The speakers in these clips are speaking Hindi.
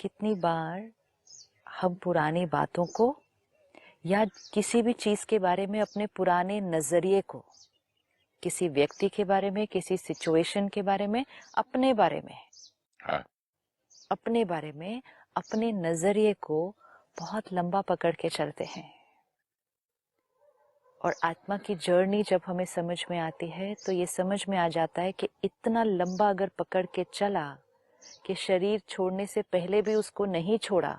कितनी बार हम पुरानी बातों को या किसी भी चीज के बारे में अपने पुराने नजरिए को, किसी व्यक्ति के बारे में, किसी सिचुएशन के बारे में, अपने बारे में, हाँ, अपने बारे में, अपने नजरिए को बहुत लंबा पकड़ के चलते हैं। और आत्मा की जर्नी जब हमें समझ में आती है तो ये समझ में आ जाता है कि इतना लंबा अगर पकड़ के चला कि शरीर छोड़ने से पहले भी उसको नहीं छोड़ा,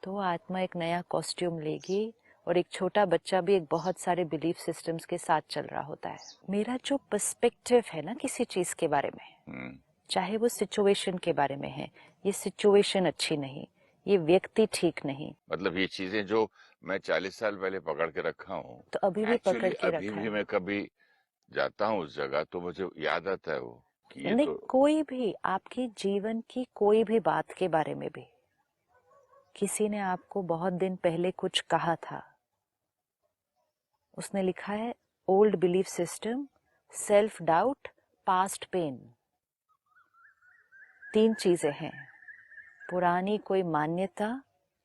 तो आत्मा एक नया कॉस्ट्यूम लेगी और एक छोटा बच्चा भी एक बहुत सारे बिलीफ सिस्टम्स के साथ चल रहा होता है। मेरा जो पर्सपेक्टिव है ना किसी चीज के बारे में, चाहे वो सिचुएशन के बारे में है, ये सिचुएशन अच्छी नहीं, ये व्यक्ति ठीक नहीं, मतलब ये चीजें जो मैं 40 साल पहले पकड़ के रखा हूँ, तो अभी भी पकड़ एक्चुअली के अभी रखा भी है। मैं कभी जाता हूँ उस जगह तो मुझे याद आता है वो कि ये नहीं, तो कोई भी आपकी जीवन की कोई भी बात के बारे में भी किसी ने आपको बहुत दिन पहले कुछ कहा था, उसने लिखा है old belief system, self doubt, past pain. 3 चीजें हैं। पुरानी कोई मान्यता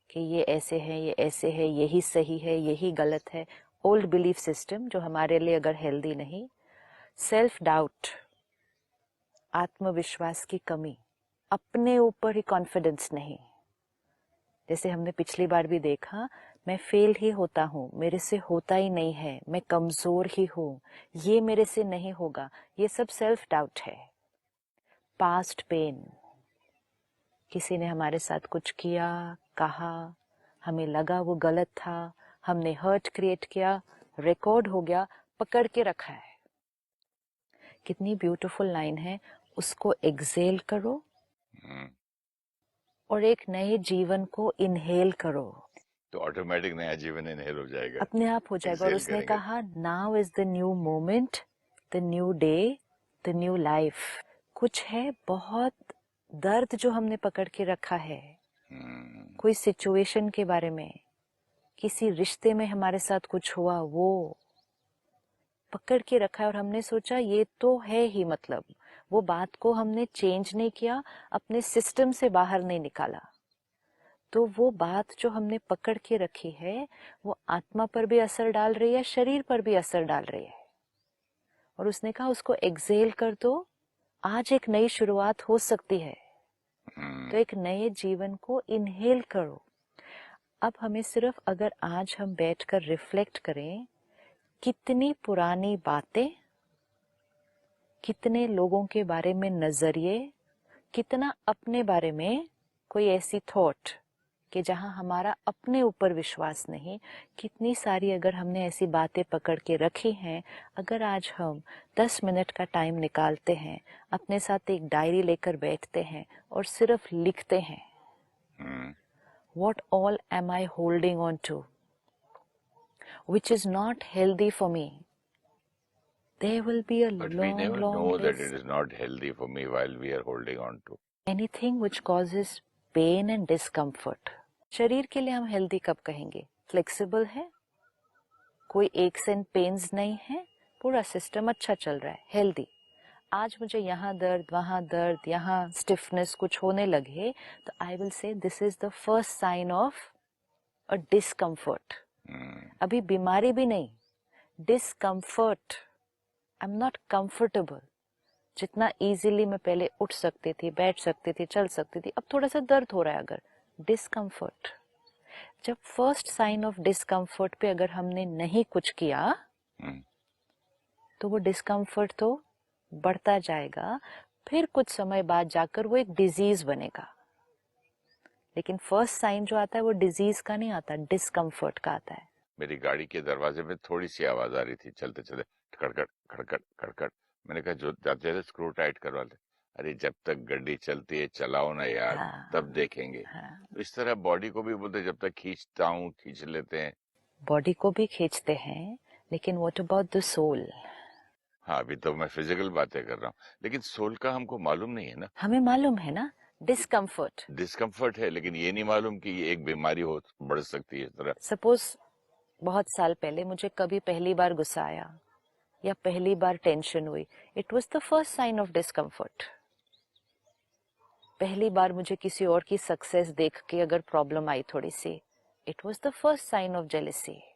कि ये ऐसे है, ये ऐसे है, यही सही है, यही गलत है, ओल्ड बिलीफ सिस्टम जो हमारे लिए अगर हेल्दी नहीं। सेल्फ डाउट, आत्मविश्वास की कमी, अपने ऊपर ही कॉन्फिडेंस नहीं। जैसे हमने पिछली बार भी देखा, मैं फेल ही होता हूँ, मेरे से होता ही नहीं है, मैं कमजोर ही हूँ, ये मेरे से नहीं होगा, ये सब सेल्फ डाउट है। पास्ट पेन, किसी ने हमारे साथ कुछ किया, कहा, हमें लगा वो गलत था, हमने हर्ट क्रिएट किया, रिकॉर्ड हो गया, पकड़ के रखा है। कितनी ब्यूटीफुल लाइन है, उसको एक्सेल करो और एक नए जीवन को इनहेल करो, तो ऑटोमेटिक नया जीवन इनहेल हो जाएगा, अपने आप हो जाएगा। और एक्सेल उसने करेंगे। कहा now is the new moment, the new day, the new life. कुछ है बहुत दर्द जो हमने पकड़ के रखा है, कोई सिचुएशन के बारे में, किसी रिश्ते में हमारे साथ कुछ हुआ, वो पकड़ के रखा है और हमने सोचा ये तो है ही, मतलब वो बात को हमने चेंज नहीं किया, अपने सिस्टम से बाहर नहीं निकाला, तो वो बात जो हमने पकड़ के रखी है वो आत्मा पर भी असर डाल रही है, शरीर पर भी असर डाल रही है। और उसने कहा उसको एक्सेल कर दो, आज एक नई शुरुआत हो सकती है, तो एक नए जीवन को इनहेल करो। अब हमें सिर्फ अगर आज हम बैठकर रिफ्लेक्ट करें, कितनी पुरानी बातें, कितने लोगों के बारे में नजरिए, कितना अपने बारे में कोई ऐसी थॉट कि जहां हमारा अपने ऊपर विश्वास नहीं, कितनी सारी अगर हमने ऐसी बातें पकड़ के रखी हैं, अगर आज हम 10 मिनट का टाइम निकालते हैं, अपने साथ एक डायरी लेकर बैठते हैं और सिर्फ लिखते हैं, What all am I holding on to which is not healthy for me? There will be a But we never long know that list. it is not healthy for me while we are holding on to Anything which causes pain and discomfort. शरीर के लिए हम हेल्दी कब कहेंगे? फ्लेक्सिबल है, कोई एक्स एंड पेन्स नहीं है, पूरा सिस्टम अच्छा चल रहा है, हेल्दी। आज मुझे यहाँ दर्द, वहां दर्द, यहाँ स्टिफनेस कुछ होने लगे तो I will say this is the first sign of a discomfort. अभी बीमारी भी नहीं, discomfort, I am not comfortable. जितना इजीली मैं पहले उठ सकती थी, बैठ सकती थी, चल सकती थी, अब थोड़ा सा दर्द हो रहा है, अगर डिस्कम्फर्ट। जब फर्स्ट साइन ऑफ डिस्कम्फर्ट पे अगर हमने नहीं कुछ किया तो वो डिस्कम्फर्ट तो बढ़ता जाएगा, फिर कुछ समय बाद जाकर वो एक डिजीज बनेगा। लेकिन फर्स्ट साइन जो आता है वो डिजीज का नहीं आता, डिस्कम्फर्ट का आता है। मेरी गाड़ी के दरवाजे में थोड़ी सी आवाज आ रही थी चलते चलते, खड़खड़ खड़खड़ खड़खड़। मैंने कहा जो जाते जाते स्क्रू टाइट करवा ले। अरे जब तक गाड़ी चलती है चलाओ ना यार, तब देखेंगे। तो इस तरह बॉडी को भी बोलते जब तक खींचता हूँ खींच लेते हैं। बॉडी को भी खींचते हैं, लेकिन व्हाट अबाउट द सोल? हाँ, अभी तो मैं फिजिकल बातें कर रहा हूँ, लेकिन सोल का हमको मालूम नहीं है ना। हमें मालूम है ना, डिस्कम्फर्ट। डिस्कम्फर्ट है, लेकिन ये नहीं मालूम कि ये एक बीमारी हो बढ़ सकती है इस तरह। सपोज बहुत साल पहले मुझे कभी पहली बार गुस्सा आया या पहली बार टेंशन हुई, it was the first sign of discomfort. पहली बार मुझे किसी और की सक्सेस देख के अगर प्रॉब्लम आई थोड़ी सी, it was the first sign of jealousy.